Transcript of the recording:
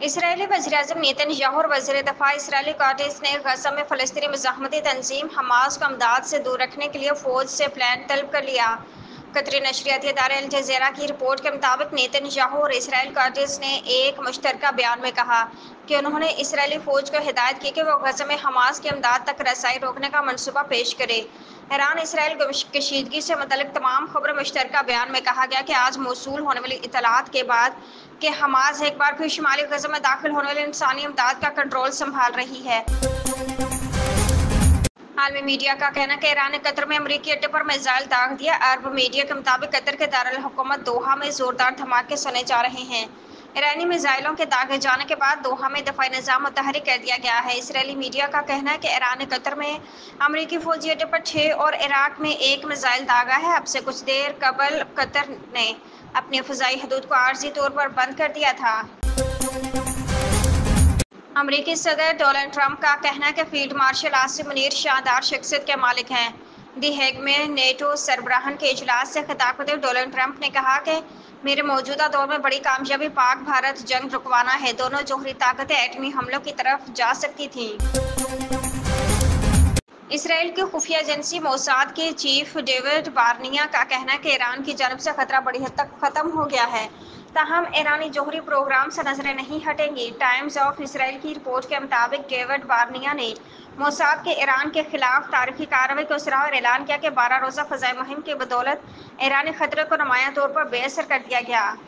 Israeli वज़ीर-ए-आज़म Netanyahu और वज़ीर दफ़ा इसराइली कॉटेज ने गज़ा में फ़लस्तीनी मुज़ाहमती तंज़ीम हमास को अमदाद से दूर रखने के लिए फ़ौज से प्लान तलब कर लिया। कतरी नशरियाती इदारे अल जज़ीरा की रिपोर्ट के मुताबिक नेतन्याहू और इसराइल कॉटेज ने एक मुश्तरका बयान में कहा कि उन्होंने इसराइली फ़ौज को हिदायत की कि वो गज़ा में हमास की अमदाद तक रसाई रोकने का मनसूबा पेश करे। ईरान इसराइल कशीदगी से मुतल्लिक़ तमाम खबरें मुश्तरका बयान में कहा गया कि आज मौसूल होने वाली इत्तलात के बाद कि हमास एक बार फिर शुमाली गज़ा में दाखिल होने वाली इंसानी इमदाद का कंट्रोल संभाल रही है। आलमी मीडिया का कहना है कि ईरान ने कतर में अमरीकी अड्डे पर मिसाइल दाग दिया। अरब मीडिया के मुताबिक कतर के दारुल हुकूमत दोहा में जोरदार धमाके सुने जा रहे हैं। ईरानी मिसाइलों के दागे जाने के बाद दोहा में दफाई निज़ाम मुतहरिक कर दिया गया है। इसराइली मीडिया का कहना है कि ईरान ने कतर में अमरीकी फौजी अड्डे पर 6 और इराक में 1 मिसाइल दागा है। अब से कुछ देर कबल कतर ने अपनी फ़िज़ाई हदूद को आर्जी तौर पर बंद कर दिया था। अमरीकी सदर डोनाल्ड ट्रंप का कहना है कि फील्ड मार्शल आसिम मुनीर शानदार शख्सियत के मालिक हैं। दी हेग में नेटो सरबराहान के इजलास से खिताब करते हुए डोनाल्ड ट्रंप ने कहा कि मेरे मौजूदा दौर में बड़ी कामयाबी पाक भारत जंग रुकवाना है। दोनों जोहरी ताकतें एटमी हमलों की तरफ जा सकती थीं। इसराइल की खुफिया एजेंसी मोसाद के चीफ डेविड बार्निया का कहना है कि ईरान की जानब से खतरा बड़ी हद तक ख़त्म हो गया है, ताहम ईरानी जोहरी प्रोग्राम से नजरें नहीं हटेंगी। टाइम्स ऑफ इसराइल की रिपोर्ट के मुताबिक डेविड बार्निया ने मोसाद के ईरान के खिलाफ तारीखी कार्रवाई को सराहा और ऐलान किया कि 12 रोज़ा फ़ज़ाई मुहिम की बदौलत ईरानी खतरे को नुमायां तौर पर बेअसर कर दिया गया।